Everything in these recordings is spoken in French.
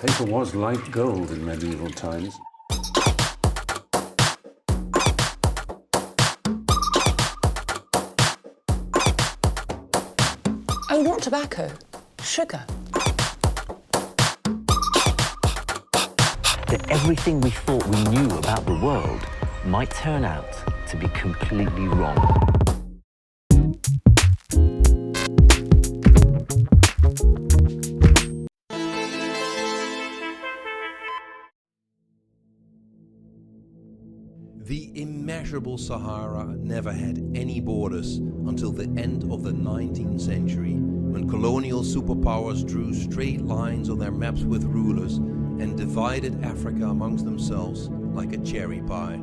Paper was like gold in medieval times. Oh, not tobacco, sugar. That everything we thought we knew about the world might turn out to be completely wrong. The immeasurable Sahara never had any borders until the end of the 19th century, when colonial superpowers drew straight lines on their maps with rulers and divided Africa amongst themselves like a cherry pie.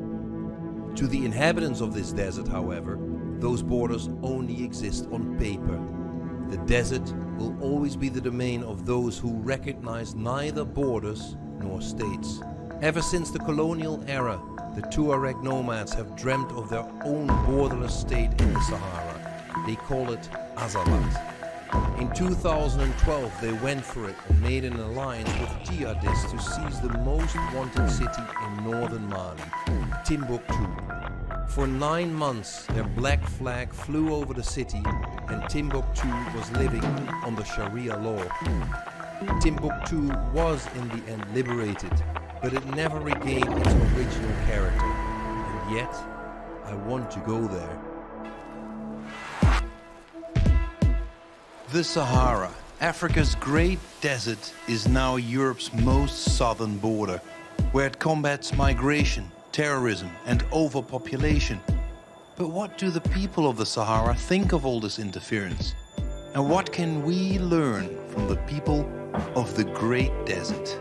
To the inhabitants of this desert, however, those borders only exist on paper. The desert will always be the domain of those who recognize neither borders nor states. Ever since the colonial era, the Tuareg nomads have dreamt of their own borderless state in the Sahara. They call it Azalat. In 2012, they went for it and made an alliance with jihadists to seize the most wanted city in northern Mali, Timbuktu. For 9 months, their black flag flew over the city and Timbuktu was living under Sharia law. Timbuktu was in the end liberated, but it never regained its original character. And yet, I want to go there. The Sahara, Africa's great desert, is now Europe's most southern border, where it combats migration, terrorism, and overpopulation. But what do the people of the Sahara think of all this interference? And what can we learn from the people of the Great Desert?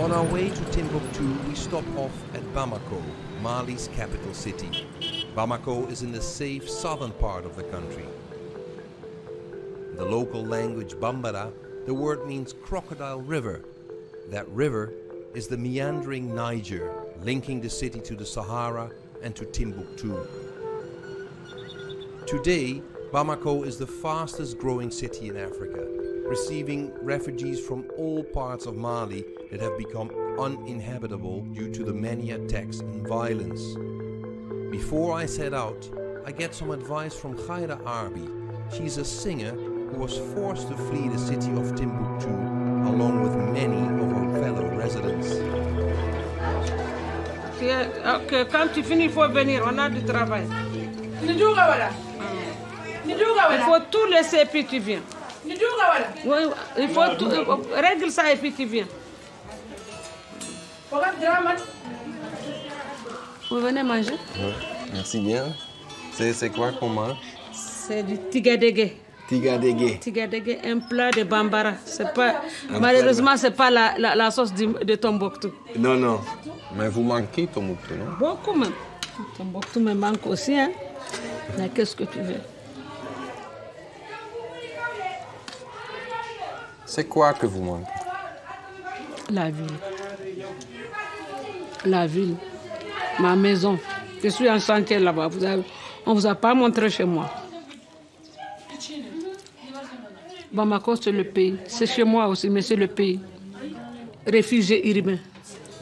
On our way to Timbuktu, we stop off at Bamako, Mali's capital city. Bamako is in the safe southern part of the country. In the local language Bambara, the word means crocodile river. That river is the meandering Niger, linking the city to the Sahara and to Timbuktu. Today, Bamako is the fastest growing city in Africa, receiving refugees from all parts of Mali that have become uninhabitable due to the many attacks and violence. Before I set out, I get some advice from Khaira Arbi. She's a singer who was forced to flee the city of Timbuktu along with many of her fellow residents. Quand tu finis, il faut venir, on a du travail. Il faut tout laisser et puis tu viens. Oui, il faut tout, règle ça et puis tu viens. Vous venez manger? Oui, merci bien. C'est quoi qu'on mange? C'est du tigadege. Tigadege, un plat de bambara. C'est pas, malheureusement, c'est pas la sauce de Tombouctou. Non. Mais vous manquez Tombouctou, non? Beaucoup même. Tombouctou me manque aussi, hein. Mais qu'est-ce que tu veux? C'est quoi que vous manquez? La ville. Ma maison. Je suis en chantier là-bas. On ne vous a pas montré chez moi. Bamako, c'est le pays. C'est chez moi aussi, mais c'est le pays. Réfugié urbain.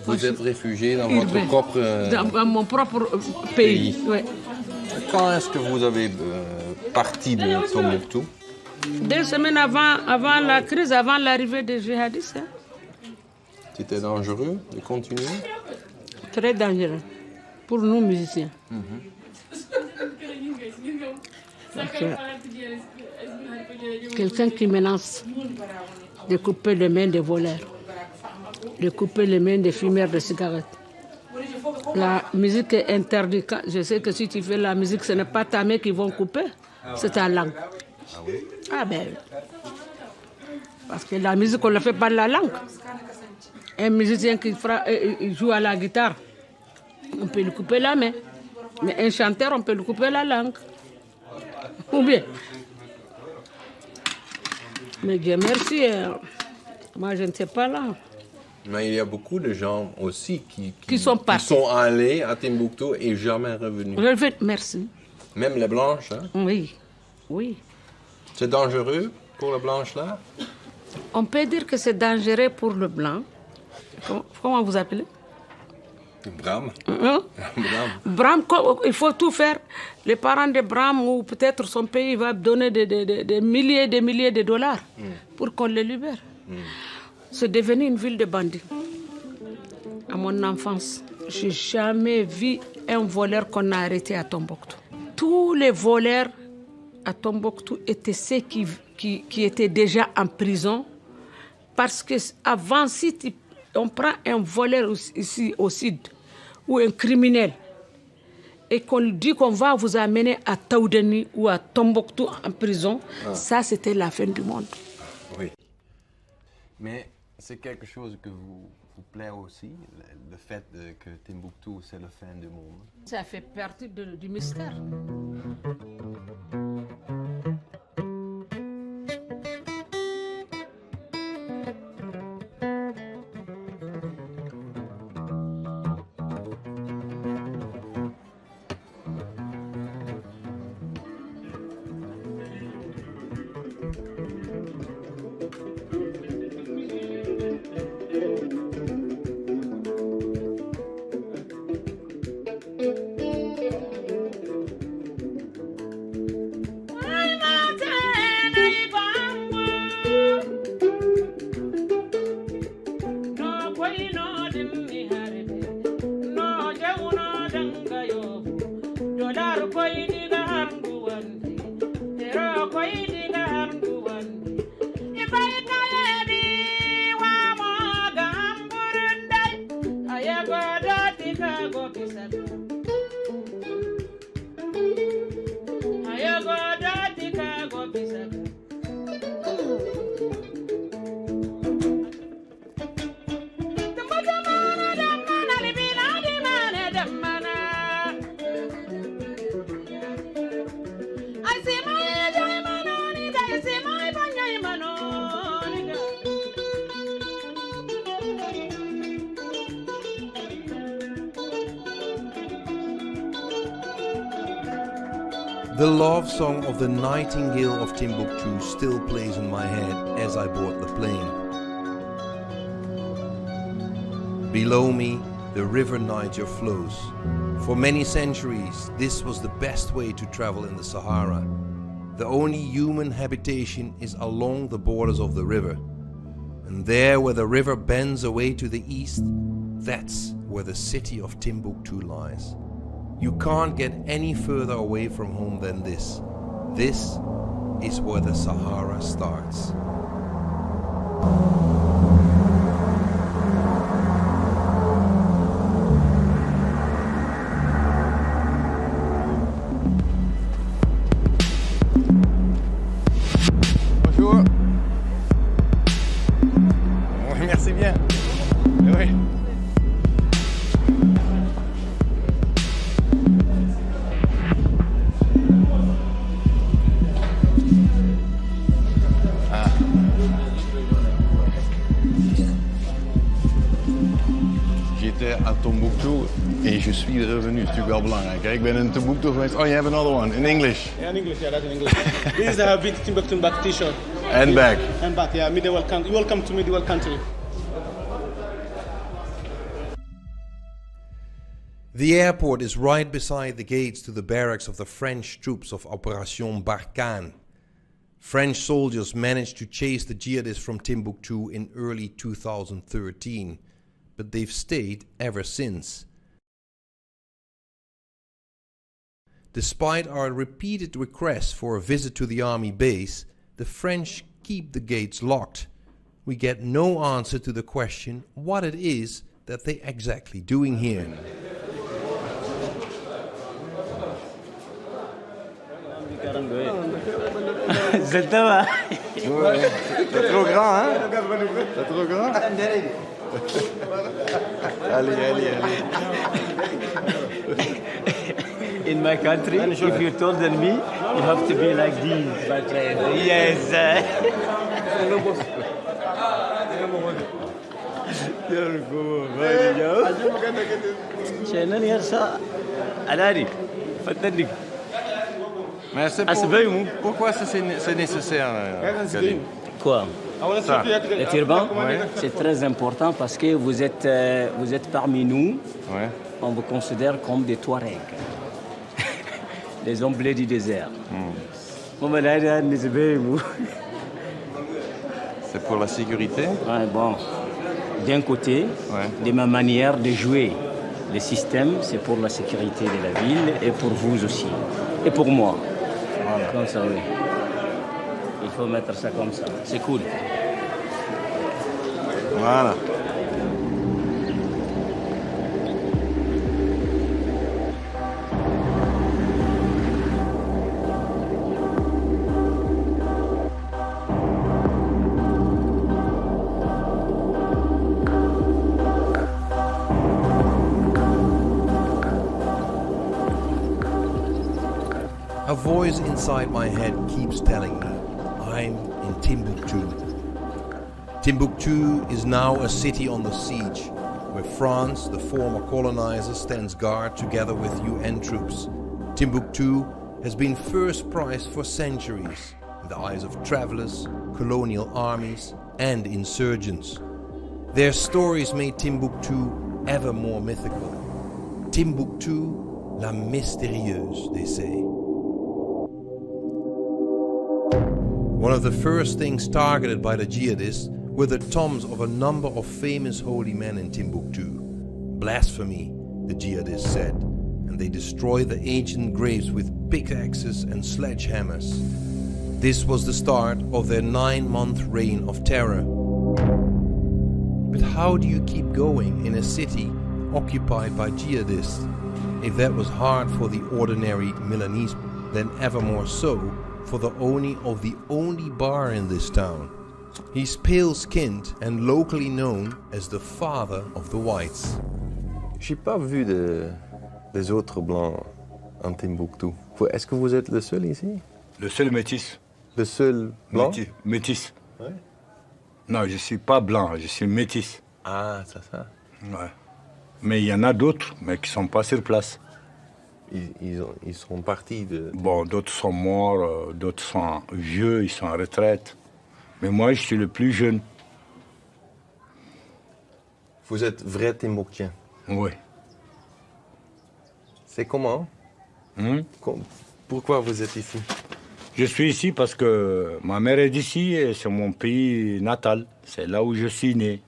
Vous êtes réfugié dans votre propre... Dans mon propre pays. Ouais. Quand est-ce que vous avez parti de Tombouctou? 2 semaines avant la crise, avant l'arrivée des djihadistes. Hein. C'était dangereux de continuer? Très dangereux. Pour nous, musiciens. Quelqu'un qui menace de couper les mains des voleurs, de couper les mains des fumeurs de cigarettes. La musique est interdite. Je sais que si tu fais la musique, ce n'est pas ta main qui vont couper, c'est ta langue. Ah oui? Ah ben, parce que la musique, on ne le fait pas de la langue. Un musicien qui joue à la guitare, on peut lui couper la main. Mais un chanteur, on peut lui couper la langue. Ou bien. Mais Dieu merci, moi je ne sais pas là. Mais il y a beaucoup de gens aussi Qui sont partis. allés à Timbuktu et jamais revenus. Merci. Même les blanches, hein? Oui, oui. C'est dangereux pour les blanches là? On peut dire que c'est dangereux pour le blanc. Comment vous appelez? Bram. Hein? Bram. Bram, il faut tout faire. Les parents de Bram ou peut-être son pays va donner des milliers et des milliers de dollars pour qu'on les libère. C'est devenu une ville de bandits. À mon enfance, je n'ai jamais vu un voleur qu'on a arrêté à Tombouctou. Tous les voleurs à Tombouctou étaient ceux qui étaient déjà en prison. Parce qu'avant, si on prend un voleur ici au sud ou un criminel et qu'on lui dit qu'on va vous amener à Taoudani ou à Tombouctou en prison, ça c'était la fin du monde. Oui. Mais c'est quelque chose que vous plaît aussi, le fait que Timbuktu c'est la fin du monde. Ça fait partie du mystère. The love song of the Nightingale of Timbuktu still plays in my head as I board the plane. Below me, the river Niger flows. For many centuries, this was the best way to travel in the Sahara. The only human habitation is along the borders of the river. And there where the river bends away to the east, that's where the city of Timbuktu lies. You can't get any further away from home than this. This is where the Sahara starts. Bonjour. Oui, merci bien. Oui. J'étais à Tombouctou et je suis revenu. Dat is natuurlijk wel belangrijk. Ik ben in Tombouctou geweest. Oh, you have another one in English. Yeah, in English. Yeah, that's in English. This is a bit Timbuktu back T-shirt. And back. And back. Yeah, medieval country. Welcome to medieval country. The airport is right beside the gates to the barracks of the French troops of Operation Barkhane. French soldiers managed to chase the jihadists from Timbuktu in early 2013, but they've stayed ever since. Despite our repeated requests for a visit to the army base, the French keep the gates locked. We get no answer to the question what it is that they're exactly doing here. C'est ça. T'es trop grand, hein? T'es trop grand? Allez. In my country, if you told me, you have to be like this, my friend. Yes. شنو يرسى علاري فتنك Mais c'est pourquoi c'est nécessaire, Karim? quoi Ça. le turban c'est très important parce que vous êtes parmi nous, Ouais. on vous considère comme des Touaregs, les hommes bleus du désert. C'est pour la sécurité? Ouais, bon, d'un côté, Ouais. de ma manière de jouer le système, c'est pour la sécurité de la ville et pour vous aussi. Et pour moi. Voilà. Comme ça, oui. Il faut mettre ça comme ça. C'est cool. Voilà. A voice inside my head keeps telling me I'm in Timbuktu. Timbuktu is now a city on the siege, where France, the former colonizer, stands guard together with UN troops. Timbuktu has been first prize for centuries in the eyes of travelers, colonial armies, and insurgents. Their stories made Timbuktu ever more mythical. Timbuktu, la mystérieuse, they say. One of the first things targeted by the jihadists were the tombs of a number of famous holy men in Timbuktu. Blasphemy, the jihadists said, and they destroyed the ancient graves with pickaxes and sledgehammers. This was the start of their 9-month reign of terror. But how do you keep going in a city occupied by jihadists? If that was hard for the ordinary Milanese, then ever more so for the owner of the only bar in this town. He's pale-skinned and locally known as the father of the whites. J'ai pas vu des autres blancs en Timbuktu. Est-ce que vous êtes le seul ici? Le seul métis. Le seul blanc? Métis. Ouais. Non, je ne suis pas blanc, je suis métis. Ah, c'est ça. Ouais. Mais il y en a d'autres, mais qui ne sont pas sur place. Ils sont partis de... Bon, d'autres sont morts, d'autres sont vieux, ils sont en retraite. Mais moi, je suis le plus jeune. Vous êtes vrai Timbuktien. Oui. C'est comment? Pourquoi vous êtes ici? Je suis ici parce que ma mère est d'ici et c'est mon pays natal. C'est là où je suis né.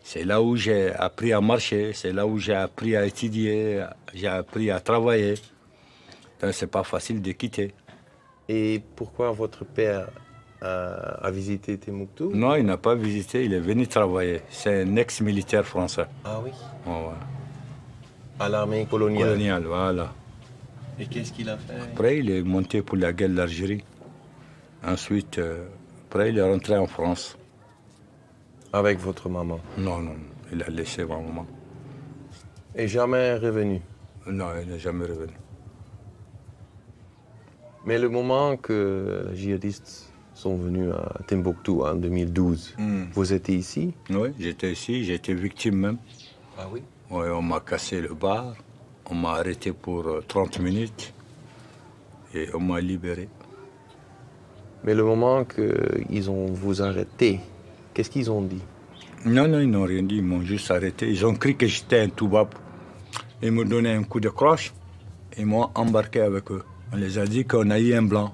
C'est là où j'ai appris à marcher. C'est là où j'ai appris à étudier. J'ai appris à travailler. Donc, c'est pas facile de quitter. Et pourquoi votre père a visité Timbuktu? Non, il n'a pas visité. Il est venu travailler. C'est un ex-militaire français. Ah oui? Oh, ouais. À l'armée coloniale. Coloniale, voilà. Et qu'est-ce qu'il a fait? Après, il est monté pour la guerre d'Algérie. Ensuite, après, il est rentré en France. Avec votre maman? Non, non, il a laissé ma maman. Et jamais revenu? Non, il n'est jamais revenu. Mais le moment que les djihadistes sont venus à Timbuktu en 2012, vous étiez ici? Oui, j'étais ici, j'ai été victime même. Ah oui? Oui, on m'a cassé le bar, on m'a arrêté pour 30 minutes et on m'a libéré. Mais le moment qu'ils ont vous arrêté, qu'est-ce qu'ils ont dit? Non, non, ils n'ont rien dit, ils m'ont juste arrêté. Ils ont cru que j'étais un toubab. Ils m'ont donné un coup de croche et ils m'ont embarqué avec eux. On les a dit qu'on a eu un blanc.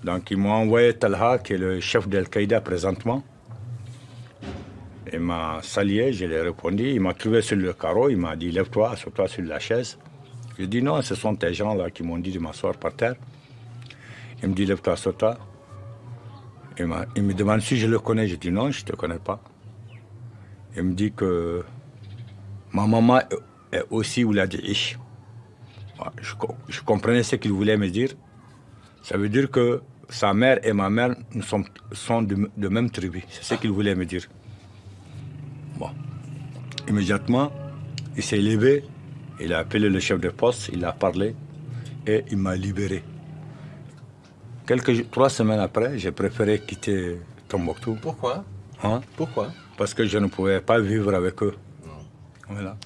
Donc ils m'ont envoyé Talha, qui est le chef d'Al-Qaïda présentement. Il m'a salué, je lui ai répondu. Il m'a trouvé sur le carreau, il m'a dit « Lève-toi, assois-toi sur la chaise ». J'ai dit « Non, ce sont tes gens-là qui m'ont dit de m'asseoir par terre ». Il me dit « Lève-toi, assois-toi ». Il me demande si je le connais. Je dis « Non, je ne te connais pas ». Il me dit que ma maman est aussi Oulad Ish. Je comprenais ce qu'il voulait me dire. Ça veut dire que sa mère et ma mère sont de même tribu. C'est ce qu'il voulait me dire. Bon. Immédiatement, il s'est levé, il a appelé le chef de poste, il a parlé et il m'a libéré. 3 semaines après, j'ai préféré quitter Tombouctou. Pourquoi? Hein? Pourquoi? Parce que je ne pouvais pas vivre avec eux. Voilà.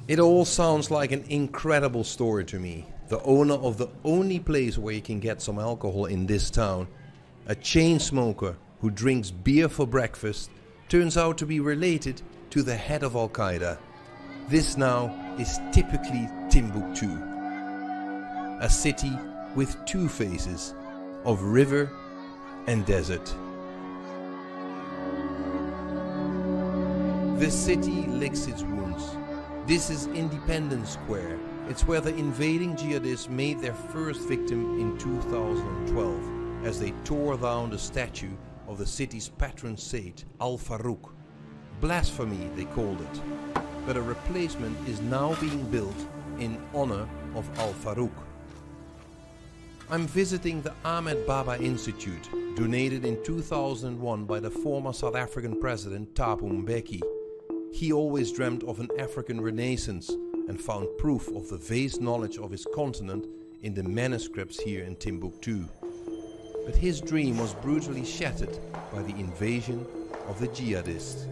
It all sounds like an incredible story to me. The owner of the only place where you can get some alcohol in this town, a chain smoker who drinks beer for breakfast, turns out to be related to the head of Al-Qaeda. This now is typically Timbuktu, a city with 2 faces, of river and desert. The city licks its wounds. This is Independence Square. It's where the invading jihadists made their first victim in 2012 as they tore down the statue of the city's patron saint, Al-Farouq. Blasphemy, they called it. But a replacement is now being built in honor of Al-Farouq. I'm visiting the Ahmed Baba Institute, donated in 2001 by the former South African president Thabo Mbeki. He always dreamt of an African renaissance and found proof of the vast knowledge of his continent in the manuscripts here in Timbuktu. But his dream was brutally shattered by the invasion of the jihadists.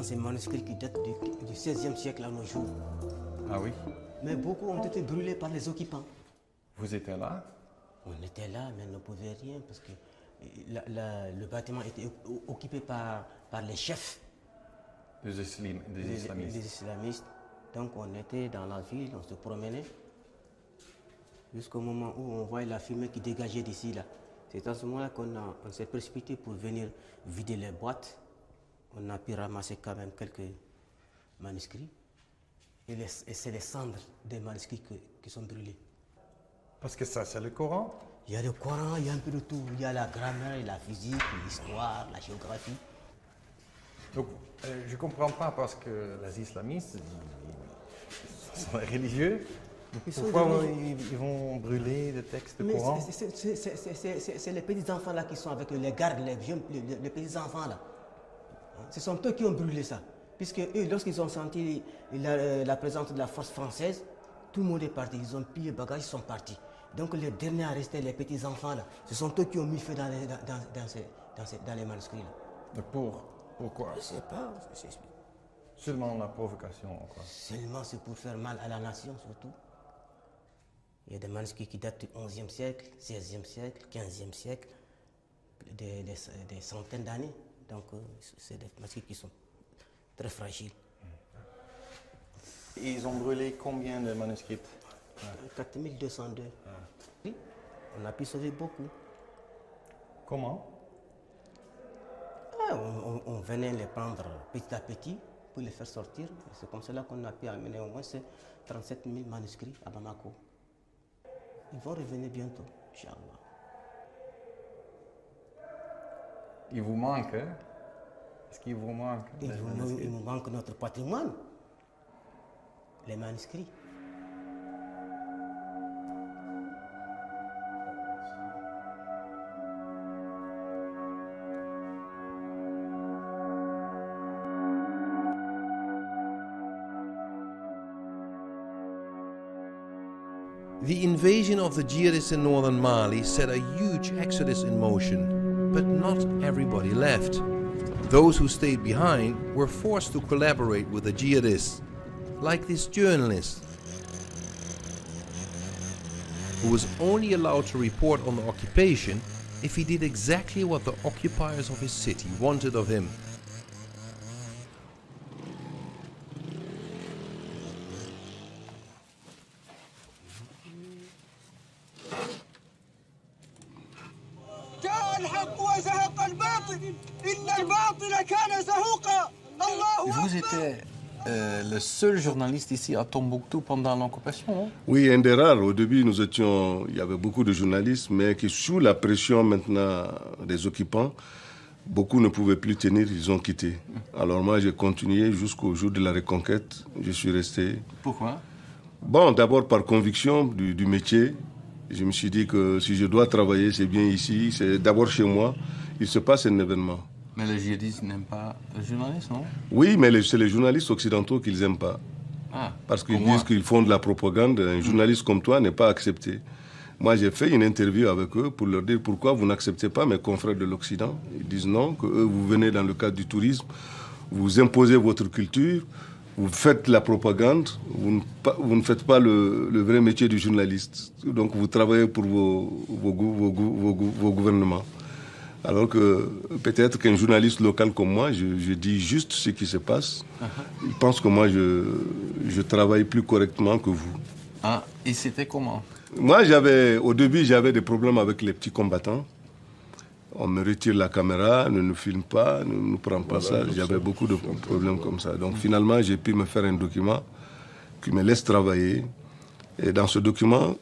Ces manuscrits qui datent du XVIe siècle à nos jours. Ah oui? Mais beaucoup ont été brûlés par les occupants. Vous étiez là? On était là, mais on ne pouvait rien parce que le bâtiment était occupé par les chefs des islamistes. Des islamistes. Donc on était dans la ville, on se promenait jusqu'au moment où on voyait la fumée qui dégageait d'ici là. C'est à ce moment-là qu'on s'est précipité pour venir vider les boîtes. On a pu ramasser quand même quelques manuscrits. Et c'est les cendres des manuscrits qui sont brûlés. Parce que ça, c'est le Coran? Il y a le Coran, il y a un peu de tout. Il y a la grammaire, la physique, l'histoire, la géographie. Donc, je ne comprends pas parce que les islamistes, ils sont religieux. Pourquoi ils vont brûler le texte du Coran? C'est les petits-enfants là qui sont avec les gardes, les petits-enfants là. Ce sont eux qui ont brûlé ça. Puisque eux, lorsqu'ils ont senti la présence de la force française, tout le monde est parti. Ils ont pillé les bagages, ils sont partis. Donc les derniers à rester, les petits-enfants là, ce sont eux qui ont mis feu dans les manuscrits là. Pourquoi? Je ne sais pas. Seulement la provocation, quoi. Seulement c'est pour faire mal à la nation surtout. Il y a des manuscrits qui datent du XIe siècle, XVIe siècle, XVe siècle, des centaines d'années. Donc, c'est des manuscrits qui sont très fragiles. Et ils ont brûlé combien de manuscrits? 4202. Oui, on a pu sauver beaucoup. Comment? On venait les prendre petit à petit pour les faire sortir. C'est comme cela qu'on a pu amener au moins 37 000 manuscrits à Bamako. Ils vont revenir bientôt, Inch'Allah. Il vous manque, hein? Est-ce qu'il vous manque? Il nous manque notre patrimoine, les manuscrits. The invasion of the jihadists in northern Mali set a huge exodus in motion, but not everybody left. Those who stayed behind were forced to collaborate with the jihadists, like this journalist, who was only allowed to report on the occupation if he did exactly what the occupiers of his city wanted of him. Vous étiez le seul journaliste ici à Tombouctou pendant l'occupation. Oui, un des rares. Au début, il y avait beaucoup de journalistes, mais qui sous la pression maintenant des occupants, beaucoup ne pouvaient plus tenir, ils ont quitté. Alors moi, j'ai continué jusqu'au jour de la reconquête. Je suis resté. Pourquoi? Bon, d'abord par conviction du métier. Je me suis dit que si je dois travailler, c'est bien ici. C'est d'abord chez moi. Il se passe un événement. Mais les djihadistes n'aiment pas les journalistes, non? Oui, mais c'est les journalistes occidentaux qu'ils n'aiment pas. Ah, parce qu'ils disent qu'ils font de la propagande. Un journaliste comme toi n'est pas accepté. Moi, j'ai fait une interview avec eux pour leur dire pourquoi vous n'acceptez pas mes confrères de l'Occident. Ils disent non, que eux, vous venez dans le cadre du tourisme, vous imposez votre culture, vous faites la propagande, vous ne faites pas le vrai métier du journaliste. Donc, vous travaillez pour vos gouvernements. Alors que peut-être qu'un journaliste local comme moi, je dis juste ce qui se passe. Il pense que moi, je travaille plus correctement que vous. Ah, et c'était comment? Moi, au début, j'avais des problèmes avec les petits combattants. On me retire la caméra, ne nous filme pas, ne nous prend pas ça. J'avais beaucoup de problèmes comme ça. Donc finalement, j'ai pu me faire un document qui me laisse travailler. Et dans ce document,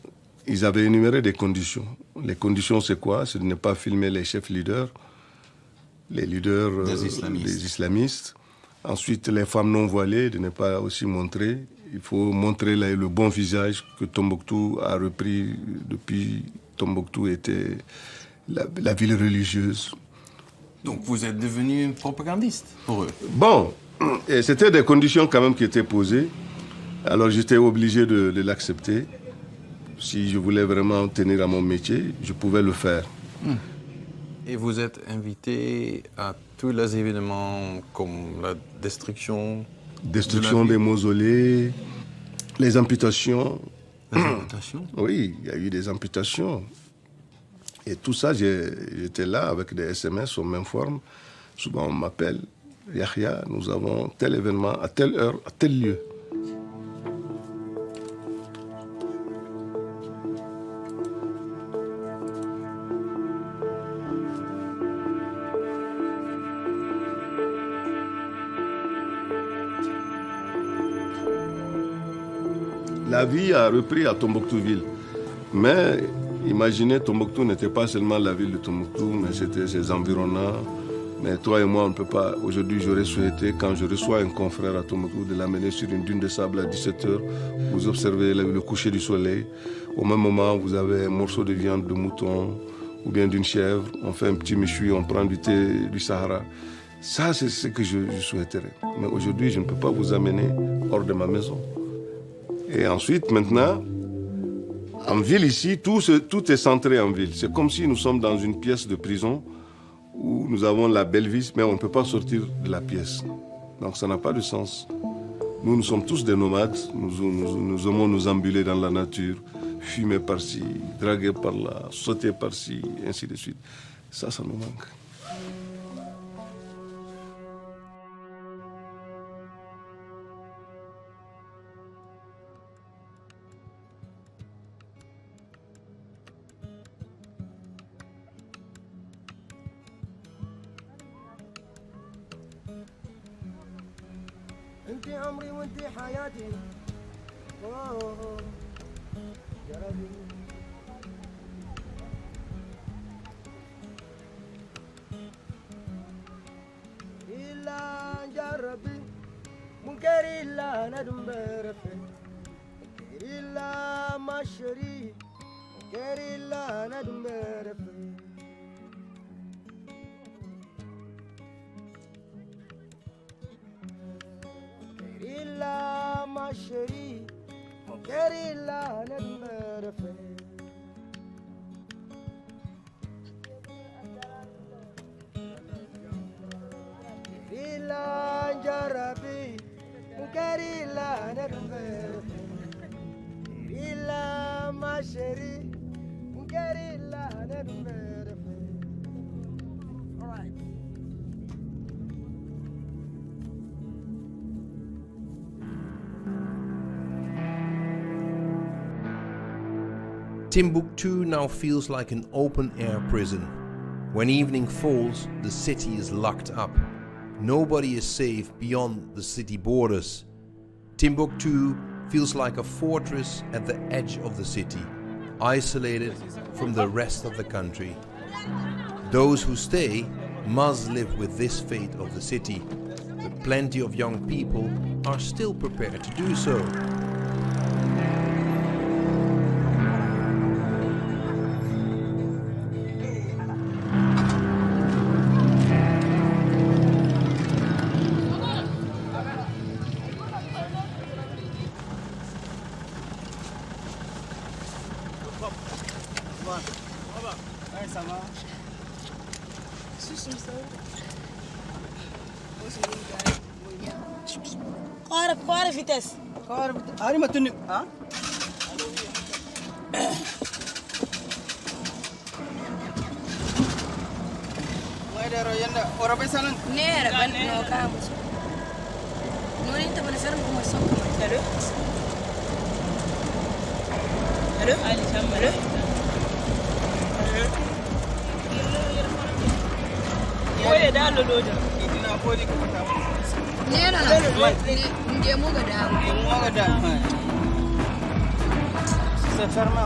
ils avaient énuméré des conditions. Les conditions, c'est quoi? C'est de ne pas filmer les chefs leaders, les leaders des islamistes. Ensuite, les femmes non voilées, de ne pas aussi montrer. Il faut montrer le bon visage que Tombouctou a repris depuis Tombouctou était la ville religieuse. Donc vous êtes devenu propagandiste pour eux? Bon, et c'était des conditions quand même qui étaient posées. Alors j'étais obligé de l'accepter. Si je voulais vraiment tenir à mon métier, je pouvais le faire. Et vous êtes invité à tous les événements comme la destruction des mausolées, les amputations. Les amputations? Oui, il y a eu des amputations. Et tout ça, j'étais là avec des SMS, on m'informe. Souvent, on m'appelle. Yahya, nous avons tel événement à telle heure, à tel lieu. La vie a repris à Tombouctou-ville. Mais imaginez, Tombouctou n'était pas seulement la ville de Tombouctou, mais c'était ses environnants. Mais toi et moi, on ne peut pas. Aujourd'hui, j'aurais souhaité, quand je reçois un confrère à Tombouctou, de l'amener sur une dune de sable à 17h. Vous observez le coucher du soleil. Au même moment, vous avez un morceau de viande de mouton ou bien d'une chèvre. On fait un petit méchoui, on prend du thé du Sahara. Ça, c'est ce que je souhaiterais. Mais aujourd'hui, je ne peux pas vous amener hors de ma maison. Et ensuite, maintenant, en ville ici, tout est centré en ville. C'est comme si nous sommes dans une pièce de prison où nous avons la belle vie, mais on ne peut pas sortir de la pièce. Donc ça n'a pas de sens. Nous sommes tous des nomades. Nous aimons nous ambuler dans la nature, fumer par-ci, draguer par-là, sauter par-ci, ainsi de suite. Ça nous manque. انت عمري وانت حياتي يا ربي إلا جربي منكر إلا ندم برفي إلا مشري منكر إلا ندم برفي إلا مشري منكر إلا ندم إلا جربي منكر إلا ندم إلا مشري منكر إلا ندم Timbuktu now feels like an open-air prison. When evening falls, the city is locked up. Nobody is safe beyond the city borders. Timbuktu feels like a fortress at the edge of the city, isolated from the rest of the country. Those who stay must live with this fate of the city, but plenty of young people are still prepared to do so. Qual a vitesse? Allez, ma tenue. Hein? C'est fermé.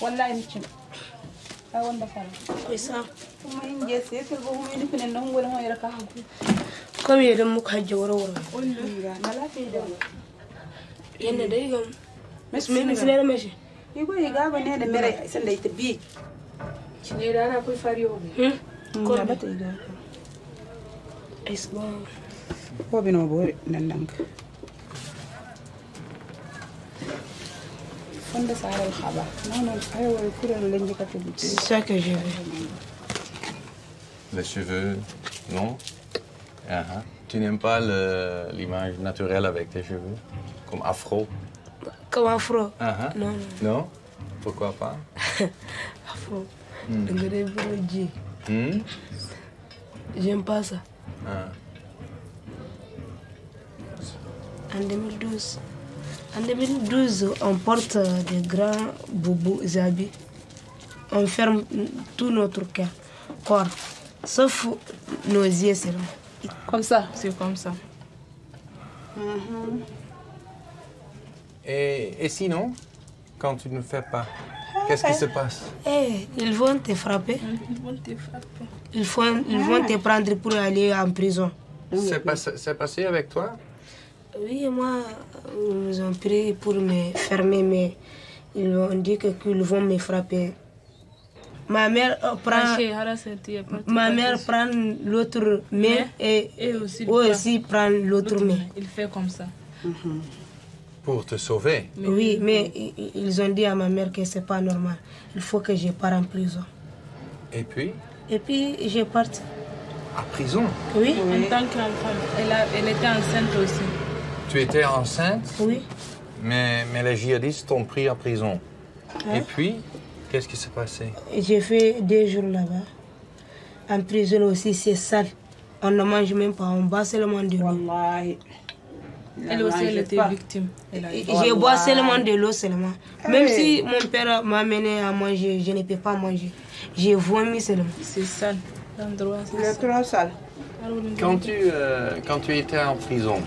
wallahi micin ai wanda fara isa kuma in je sai ka go mu nufin nan gurin wayar ka hanku kuma idan muka hajje warware wallahi na lafiya da yanda dai ga misle mashi igo yiga bane da mere san da ita bi cine da na kai fari obi ko na bata iga isma ko bino bore nan nan C'est ça que j'ai vu. Les cheveux, non? Tu n'aimes pas l'image naturelle avec tes cheveux? Comme afro? Comme afro? Non. Non? Pourquoi pas? Afro. J'aime pas ça. En 2012. En 2012, on porte des grands boubous habits. On ferme tout notre corps, sauf nos yeux seulement. Comme ça, c'est comme ça. Et sinon, quand tu ne fais pas, qu'est-ce qui se passe? Ils vont te frapper. Ils vont te prendre pour aller en prison. C'est passé avec toi? Oui, moi, ils ont pris pour me fermer, mais ils ont dit qu'ils vont me frapper. Ma mère prend l'autre main et aussi prend l'autre main. Il fait comme ça. Pour te sauver? Oui, mais ils ont dit à ma mère que c'est pas normal. Il faut que je parte en prison. Et puis? Et puis, je parte. À prison? Oui. En tant qu'enfant, elle était enceinte aussi. Tu étais enceinte? Oui. Mais les djihadistes t'ont pris en prison. Et puis, qu'est-ce qui s'est passé? J'ai fait 2 jours là-bas. En prison aussi, c'est sale. On ne mange même pas, on boit seulement de l'eau. Elle aussi, elle était victime. Je bois seulement de l'eau seulement. Même si mon père m'a amené à manger, je ne peux pas manger. J'ai vomi seulement. C'est sale. L'endroit, c'est trop sale. Quand tu étais en prison,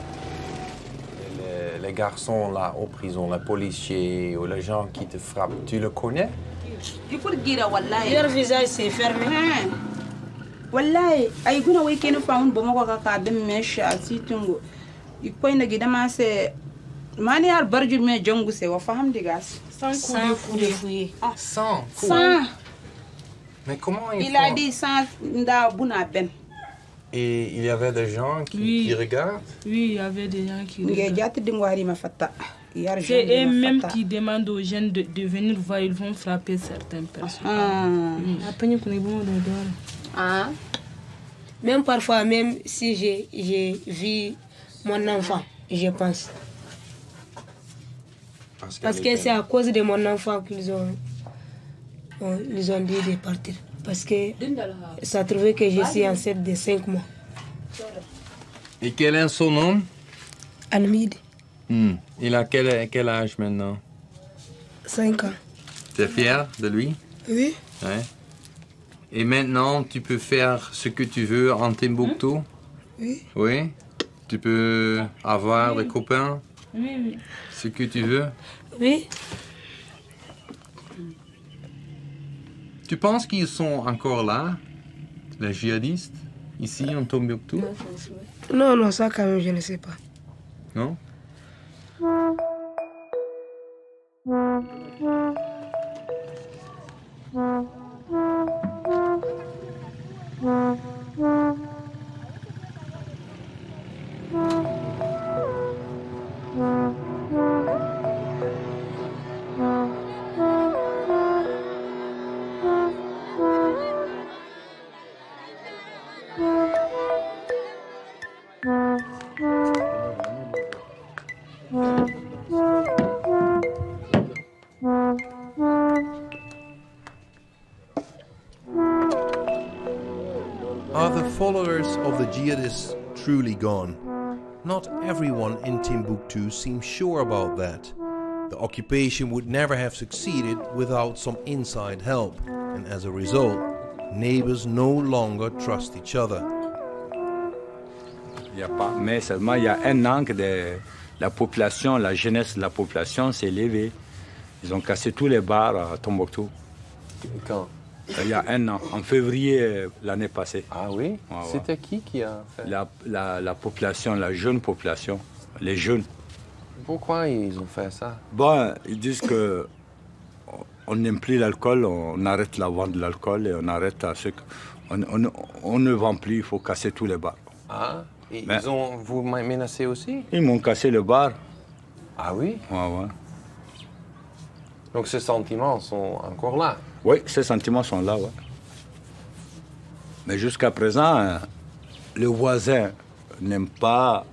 les garçons là en prison, les policiers ou les gens qui te frappent, tu le connais? Leur visage s'est fermé. Wallahi, ay guna way kenu faun bomo ko ka dem mesh asitungo. Ikoy na gidama se mani har barju me jongu se wa faham digas. Sans coup de fouet. Sans coup. Mais comment il a dit sans nda buna ben. Et il y avait des gens qui regardent? Oui, il y avait des gens qui regardent. C'est eux-mêmes qui demandent aux jeunes de venir voir, ils vont frapper certaines personnes. Même parfois, même si j'ai vu mon enfant, je pense. Parce que c'est à cause de mon enfant qu'ils ont dit de partir. Parce que ça trouvait que je suis enceinte de 5 mois. Et quel est son nom? Almide, Il a quel âge maintenant? 5 ans. Tu es fier de lui? Oui. Ouais. Et maintenant, tu peux faire ce que tu veux en Timbuktu? Oui. Oui? Tu peux avoir des copains? Oui. Ce que tu veux? Oui. Tu penses qu'ils sont encore là, les djihadistes, ici en Tombouctou? Non, ça quand même, je ne sais pas. Non? Are the followers of the jihadists truly gone? Not everyone in Timbuktu seems sure about that. The occupation would never have succeeded without some inside help, and as a result, neighbors no longer trust each other. Il n'y a pas, mais seulement il y a un an que la population, la jeunesse de la population s'est levée. Ils ont cassé tous les bars à Tombouctou. Quand? Il y a un an, en février l'année passée. Ah oui? Ouais. C'était qui a fait? La population, la jeune population, les jeunes. Pourquoi ils ont fait ça? Bon, ils disent que on n'aime plus l'alcool, on arrête la vente de l'alcool et on arrête à ce que... On ne vend plus, il faut casser tous les bars. Ah, et ils ont vous menacé aussi? Ils m'ont cassé le bar. Ah oui? Ouais. Donc ces sentiments sont encore là? Oui, ces sentiments sont là, ouais. Mais jusqu'à présent, le voisin n'aime pas...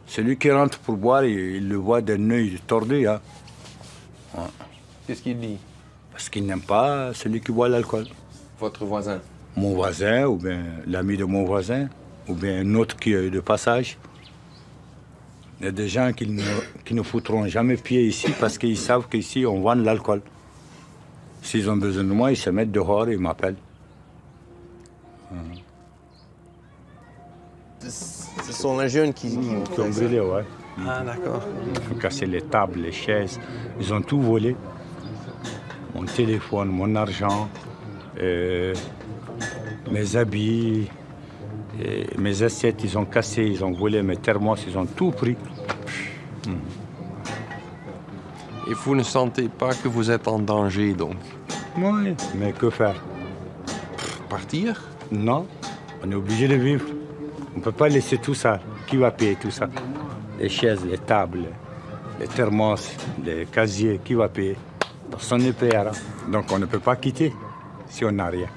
Celui qui rentre pour boire, il le voit d'un œil tordu. Hein. Ouais. Qu'est-ce qu'il dit? Parce qu'il n'aime pas celui qui boit l'alcool. Votre voisin? Mon voisin, ou bien l'ami de mon voisin, ou bien un autre qui est de passage. Il y a des gens qui ne foutront jamais pied ici parce qu'ils savent qu'ici, on vend de l'alcool. S'ils ont besoin de moi, ils se mettent dehors et ils m'appellent. Ce sont les jeunes qui ont brûlé, ouais. Ah, d'accord. Ils ont cassé les tables, les chaises. Ils ont tout volé. Mon téléphone, mon argent, mes habits, mes assiettes, ils ont cassé, ils ont volé mes thermos, ils ont tout pris. Et vous ne sentez pas que vous êtes en danger, donc? Oui, mais que faire? Partir? Non, on est obligé de vivre. On ne peut pas laisser tout ça. Qui va payer tout ça? Les chaises, les tables, les thermos, les casiers, qui va payer? Personne ne paiera. Donc on ne peut pas quitter si on n'a rien.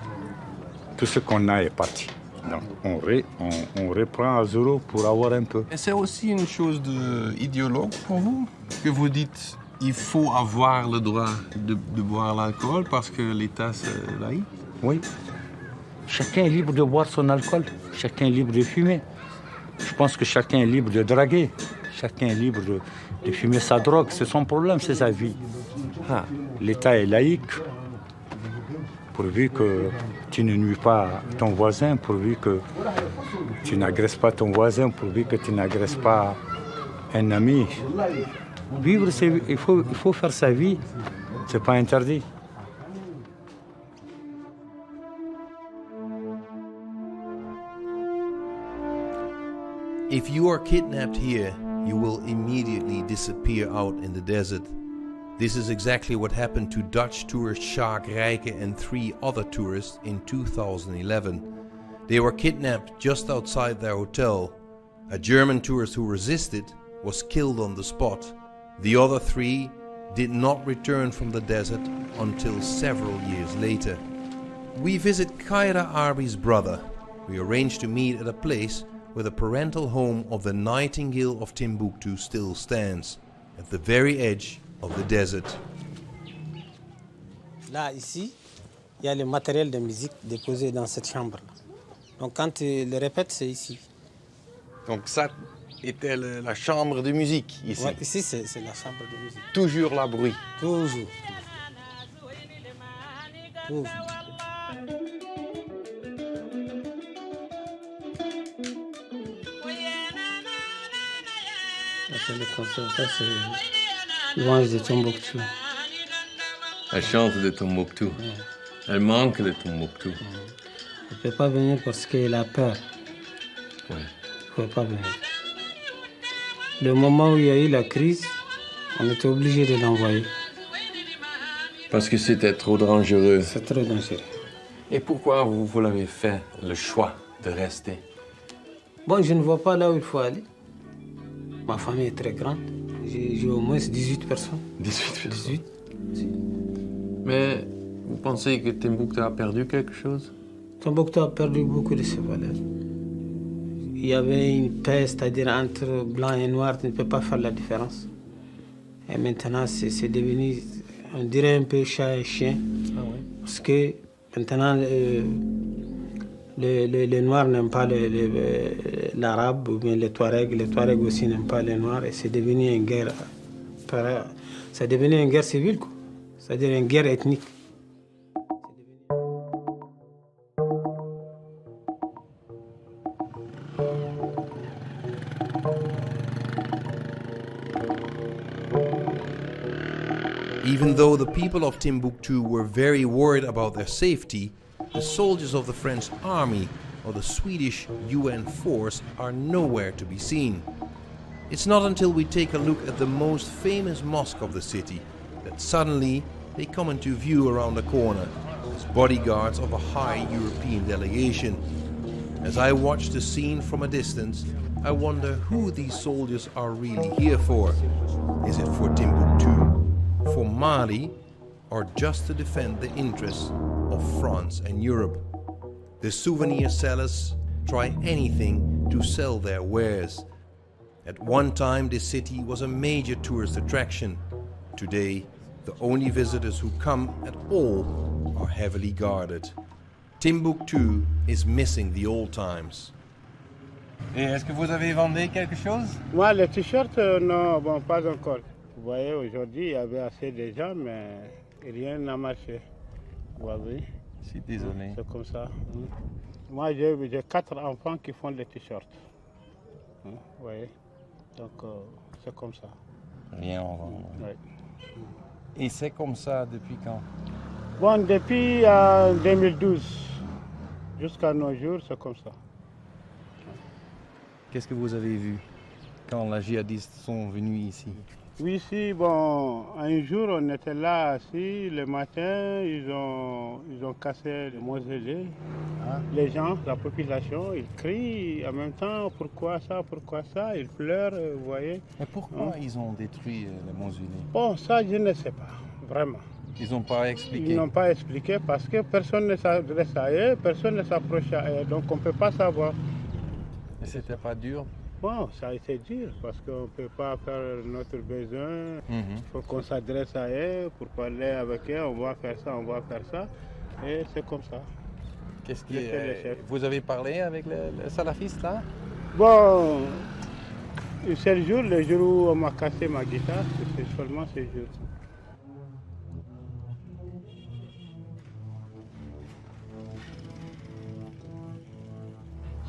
Tout ce qu'on a est parti. Donc on reprend à zéro pour avoir un peu. Et c'est aussi une chose idéologue pour vous? Que vous dites, il faut avoir le droit de boire l'alcool parce que l'État c'est laïque? Oui. Chacun est libre de boire son alcool. Chacun est libre de fumer. Je pense que chacun est libre de draguer. Chacun est libre de fumer sa drogue. C'est son problème, c'est sa vie. Ah, l'État est laïque. Pourvu que tu ne nuis pas à ton voisin, pourvu que tu n'agresses pas ton voisin, pourvu que tu n'agresses pas un ami. Vivre, il faut faire sa vie. C'est pas interdit. If you are kidnapped here, you will immediately disappear out in the desert. This is exactly what happened to Dutch tourist Sjaak Rijke and 3 other tourists in 2011. They were kidnapped just outside their hotel. A German tourist who resisted was killed on the spot. The other 3 did not return from the desert until several years later. We visit Kaira Arbi's brother. we arranged to meet at a place where the parental home of the Nightingale of Timbuktu still stands, at the very edge of the desert. Là, ici, il y a le matériel de musique déposé dans cette chambre-là. Donc quand il le répète, c'est ici. Donc ça était la chambre de musique ici. Ouais, ici, c'est la chambre de musique. Toujours la bruit. Toujours. Toujours. C'est le concert, ça c'est louange de Tombouctou. Elle chante de Tombouctou. Ouais. Elle manque de Tombouctou. Elle ne peut pas venir parce qu'elle a peur. Ouais. Elle ne peut pas venir. Le moment où il y a eu la crise, on était obligé de l'envoyer. Parce que c'était trop dangereux. C'est trop dangereux. Et pourquoi vous l'avez fait, le choix de rester? Bon, je ne vois pas là où il faut aller. Ma famille est très grande. J'ai au moins 18 personnes. 18 personnes. 18. Mais vous pensez que Timbuktu a perdu quelque chose? Tombouctou a perdu beaucoup de ses valeurs. Il y avait une paix, c'est-à-dire entre blanc et noir, tu ne peux pas faire la différence. Et maintenant, c'est devenu, on dirait un peu chat et chien. Ah ouais. Parce que maintenant, les Noirs n'aiment pas l'arabe ou bien les Touaregs aussi n'aiment pas les Noirs. Et c'est devenu une guerre, c'est devenu une guerre civile, quoi. C'est-à-dire une guerre ethnique. Even though the people of Timbuktu were very worried about their safety, the soldiers of the French army or the Swedish UN force are nowhere to be seen. It's not until we take a look at the most famous mosque of the city that suddenly they come into view around the corner as bodyguards of a high European delegation. As I watch the scene from a distance, I wonder who these soldiers are really here for. Is it for Timbuktu, for Mali, or just to defend the interests of France and Europe? The souvenir sellers try anything to sell their wares. At one time, this city was a major tourist attraction. Today, the only visitors who come at all are heavily guarded. Timbuktu is missing the old times. Et est-ce que vous avez vendu quelque chose? Moi, les t-shirts, non, bon, pas encore. Vous voyez, aujourd'hui, il y avait assez de gens, mais rien n'a marché. Vous voyez? Je suis désolé. C'est comme ça. Moi, j'ai 4 enfants qui font les t-shirts. Vous voyez? Donc, c'est comme ça. Rien en vendre. Oui. Et c'est comme ça depuis quand? Bon, depuis 2012 jusqu'à nos jours, c'est comme ça. Qu'est-ce que vous avez vu quand les djihadistes sont venus ici? Oui, ici, bon, un jour, on était là assis, le matin, ils ont cassé le mausolée. Ah. Les gens, la population, ils crient en même temps, pourquoi ça, ils pleurent, vous voyez. Mais pourquoi ils ont détruit le mausolée? Bon, ça, je ne sais pas, vraiment. Ils n'ont pas expliqué? Ils n'ont pas expliqué parce que personne ne s'adresse à eux, personne ne s'approche à eux, donc on ne peut pas savoir. Et c'était pas dur? Bon, ça a été dur parce qu'on ne peut pas faire notre besoin. Il faut qu'on s'adresse à eux pour parler avec eux. On va faire ça. Et c'est comme ça. Qu'est-ce qui vous avez parlé avec les salafistes là? Bon, c'est le jour où on m'a cassé ma guitare, c'est seulement ce jour.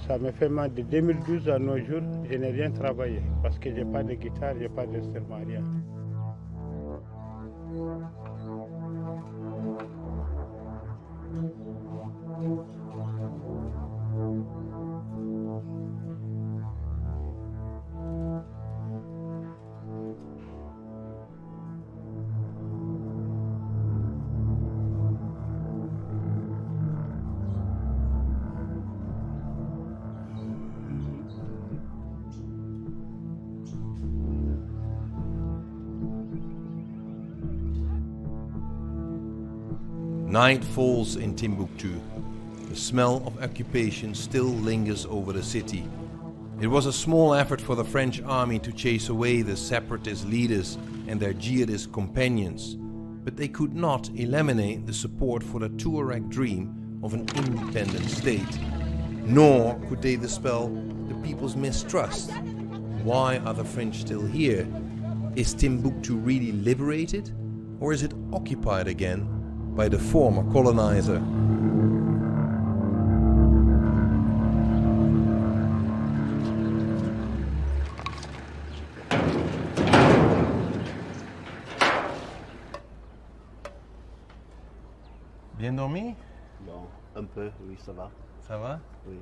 Ça me fait mal de 2012 à nos jours, je n'ai rien travaillé parce que je n'ai pas de guitare, je n'ai pas d'instrument, rien. Night falls in Timbuktu. The the smell of occupation still lingers over the city. It was a small effort for the French army to chase away the separatist leaders and their jihadist companions, but they could not eliminate the support for the Tuareg dream of an independent state. Nor could they dispel the people's mistrust. Why are the French still here? Is Timbuktu really liberated, or is it occupied again by the former colonizer? Bien dormi? Bon, un peu, oui, ça va. Ça va? Oui.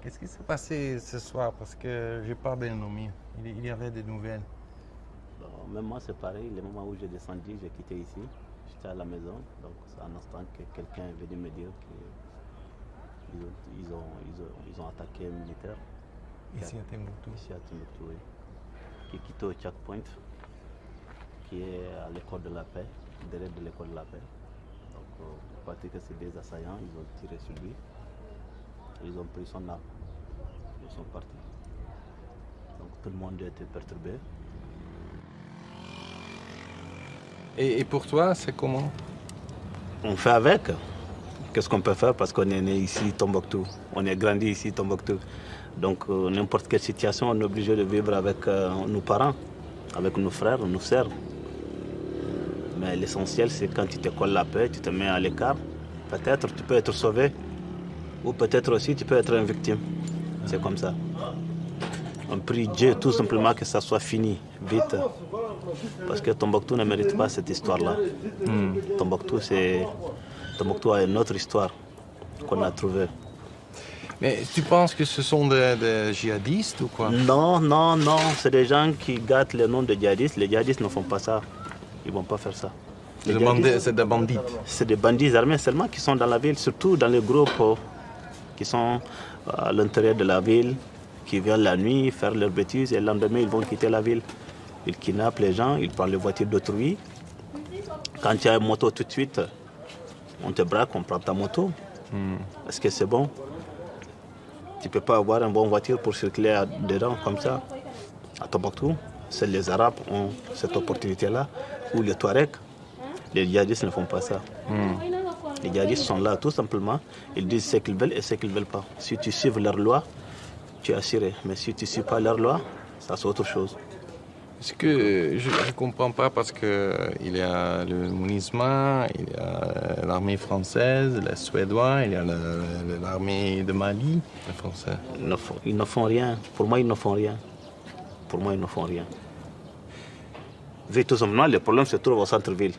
Qu'est-ce qui s'est passé ce soir? Parce que j'ai pas bien dormi. Il y avait des nouvelles. Bon, même moi, c'est pareil. Le moment où j'ai descendu, j'ai quitté ici. J'étais à la maison. Donc, c'est un instant que quelqu'un est venu me dire qu'ils ont attaqué un militaire. Ici à Timbuktu? Ici à Timbuktu, oui. Qui est quitté au checkpoint, qui est à l'école de la paix, derrière de l'école de la paix. Donc, on partit que c'est des assaillants. Ils ont tiré sur lui. Ils ont pris son arme. Ils sont partis. Donc tout le monde a été perturbé. Et pour toi, c'est comment? On fait avec. Qu'est-ce qu'on peut faire parce qu'on est né ici, Tombouctou. On est grandi ici, Tombouctou. Donc n'importe quelle situation, on est obligé de vivre avec nos parents, avec nos frères, nos sœurs. Mais l'essentiel, c'est quand tu te colles la paix, tu te mets à l'écart. Peut-être tu peux être sauvé. Ou peut-être aussi tu peux être une victime. C'est comme ça. On prie Dieu tout simplement que ça soit fini, vite. Parce que Tombouctou ne mérite pas cette histoire-là. Tombouctou a une autre histoire qu'on a trouvée. Mais tu penses que ce sont des djihadistes ou quoi? Non, non, non. C'est des gens qui gâtent le nom de djihadistes. Les djihadistes ne font pas ça. Ils ne vont pas faire ça. C'est des bandits? C'est des bandits armés seulement qui sont dans la ville, surtout dans les groupes qui sont à l'intérieur de la ville, qui viennent la nuit faire leurs bêtises et le lendemain ils vont quitter la ville. Ils kidnappent les gens, ils prennent les voitures d'autrui. Quand tu as une moto tout de suite, on te braque, on prend ta moto. Est-ce que c'est bon? Tu ne peux pas avoir une bonne voiture pour circuler dedans comme ça. À Tombouctou, c'est les Arabes qui ont cette opportunité-là, ou les Touaregs. Les djihadistes ne font pas ça. Les djihadistes sont là tout simplement, ils disent ce qu'ils veulent et ce qu'ils ne veulent pas. Si tu suis leur loi, tu es assuré. Mais si tu ne suis pas leur loi, ça c'est autre chose. Est-ce que je ne comprends pas parce qu'il y a le MONUSMA, il y a l'armée française, les Suédois, il y a l'armée de Mali, les Français. Ils ne font rien. Pour moi, ils ne font rien. Pour moi, ils ne font rien. Vu tout simplement, le problème se trouve au centre-ville.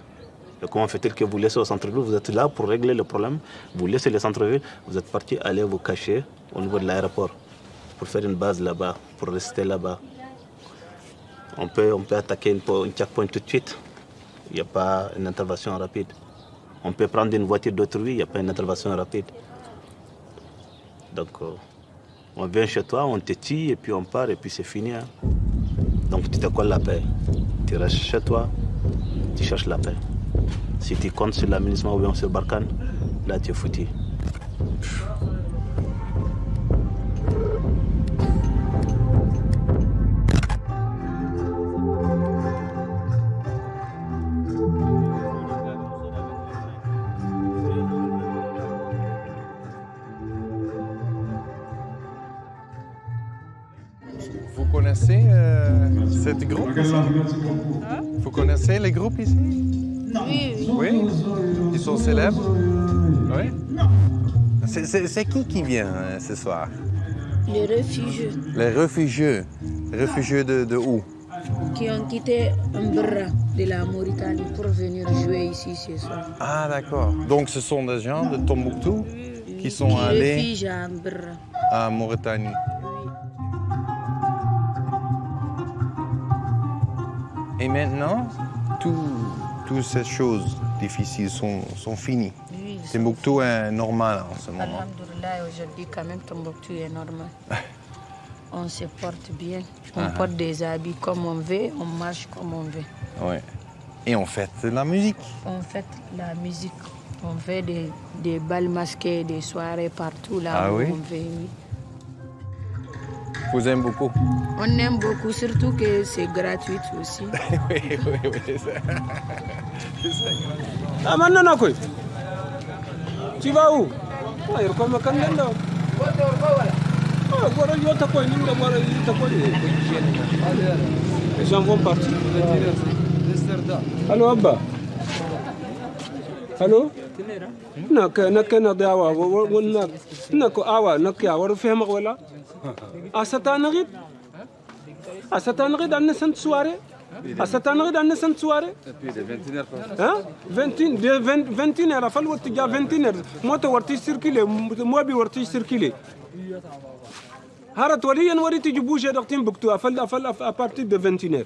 Comment fait-il que vous laissez au centre-ville? Vous êtes là pour régler le problème. Vous laissez le centre-ville, vous êtes parti aller vous cacher au niveau de l'aéroport pour faire une base là-bas, pour rester là-bas. On peut attaquer une checkpoint tout de suite. Il n'y a pas une intervention rapide. On peut prendre une voiture d'autrui, il n'y a pas une intervention rapide. Donc, on vient chez toi, on te tue et puis on part et puis c'est fini. Hein. Donc, tu te colles la paix. Tu restes chez toi, tu cherches la paix. Si tu comptes sur l'aménagement ou bien sur Barkhane, là tu es foutu. Vous connaissez ce groupe ici? Vous connaissez les groupes ici? Oui. Oui? Ils sont célèbres? Oui? C'est qui vient ce soir? Les réfugiés. Les réfugiés? Réfugiés de où? Qui ont quitté Mbra de la Mauritanie pour venir jouer ici ce soir. Ah d'accord. Donc ce sont des gens de Tombouctou qui sont allés Réfugiés à Mbra. à Mauritanie. Et maintenant, toutes ces choses difficiles sont finies. Oui, Timbuktu est normal en ce moment. Alhamdulillah, aujourd'hui, quand même, Tombouctou est normal. On se porte bien. On porte des habits comme on veut, on marche comme on veut. Ouais. Et on fait de la musique. On fait la musique. On fait des bals masqués, des soirées partout là où on fait. Oui. Vous aimez beaucoup? On aime beaucoup, surtout que c'est gratuit aussi. oui, c'est ça. Ah, maintenant, quoi? Tu vas où? Les gens vont partir. Allô, Abba? Allô? soirée. À cette année, dans une soirée. Depuis de 21h. Hein? 21h, il faut que tu 21h. Moi, tu circuler, moi, tu circuler. Harat wali yan wari tu bouger dans Timbuktu à partir de 21h.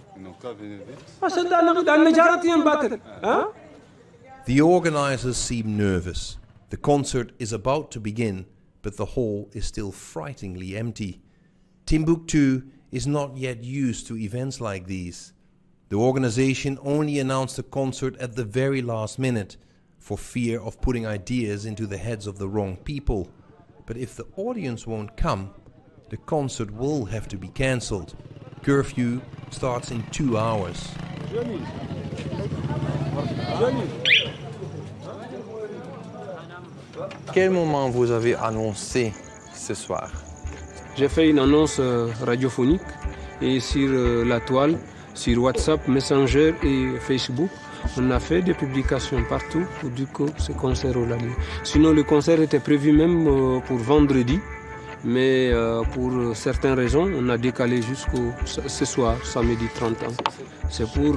The organizers seem nervous. The concert is about to begin, but the hall is still frighteningly empty. Timbuktu is not yet used to events like these. The organization only announced the concert at the very last minute, for fear of putting ideas into the heads of the wrong people. But if the audience won't come, the concert will have to be cancelled. Curfew starts in 2 hours. Quel moment vous avez annoncé ce soir? J'ai fait une annonce radiophonique et sur la toile, sur WhatsApp, Messenger et Facebook. On a fait des publications partout pour dire que ce concert aura lieu. Sinon, le concert était prévu même pour vendredi, mais pour certaines raisons, on a décalé jusqu'au ce soir, samedi 30 ans. C'est pour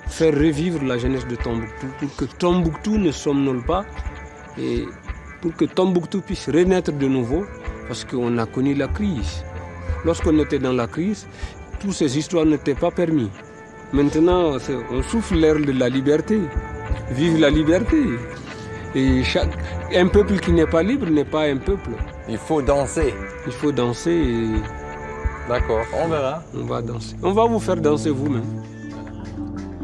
faire revivre la jeunesse de Tombouctou, pour que Tombouctou ne somnole pas et pour que Tombouctou puisse renaître de nouveau, parce qu'on a connu la crise. Lorsqu'on était dans la crise, toutes ces histoires n'étaient pas permises. Maintenant, on souffle l'air de la liberté. Vive la liberté. Et un peuple qui n'est pas libre n'est pas un peuple. Il faut danser. Il faut danser et... D'accord, on verra. On va danser. On va vous faire danser vous-même.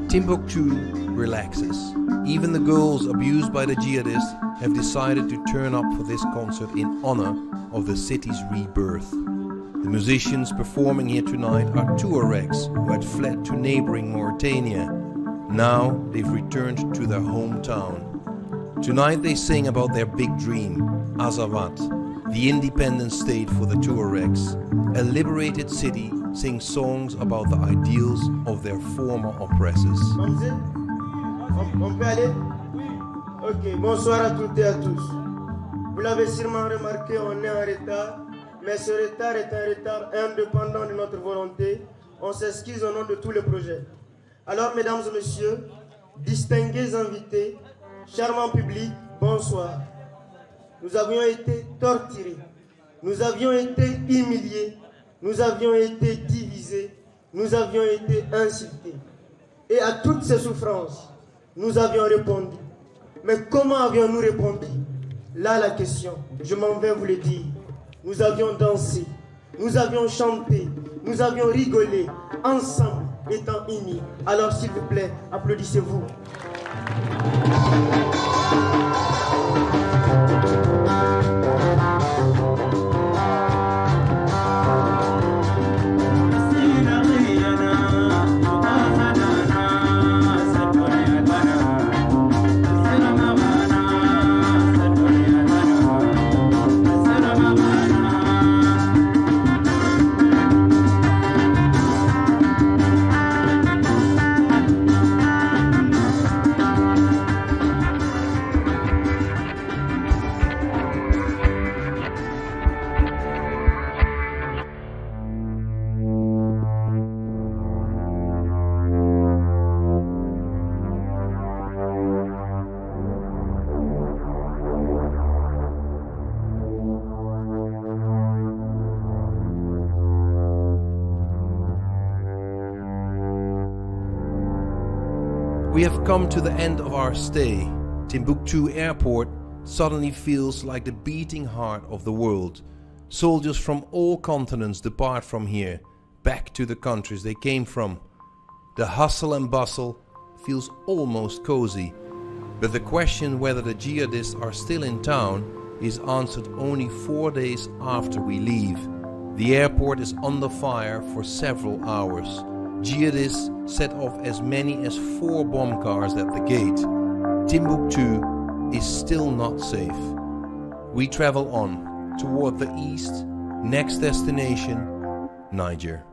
Timbuktu relaxes. Even the girls abused by the jihadists have decided to turn up for this concert in honor of the city's rebirth. The musicians performing here tonight are Tuaregs who had fled to neighboring Mauritania. Now they've returned to their hometown. Tonight they sing about their big dream, Azawad, the independent state for the Tuaregs. A liberated city sings songs about the ideals of their former oppressors. On peut aller? Ok, bonsoir à toutes et à tous. Vous l'avez sûrement remarqué, on est en retard. Mais ce retard est un retard indépendant de notre volonté. On s'excuse au nom de tout le projet. Alors, mesdames et messieurs, distingués invités, charmant public, bonsoir. Nous avions été torturés, nous avions été humiliés, nous avions été divisés, nous avions été insultés. Et à toutes ces souffrances, nous avions répondu. Mais comment avions-nous répondu? Là, la question, je m'en vais vous le dire. Nous avions dansé, nous avions chanté, nous avions rigolé, ensemble, étant unis. Alors s'il vous plaît, applaudissez-vous. We have come to the end of our stay. Timbuktu Airport suddenly feels like the beating heart of the world. Soldiers from all continents depart from here, back to the countries they came from. The hustle and bustle feels almost cozy. But the question whether the jihadists are still in town is answered only 4 days after we leave. The airport is under fire for several hours. Jihadists set off as many as 4 bomb cars at the gate. Timbuktu is still not safe. We travel on toward the east, next destination, Niger.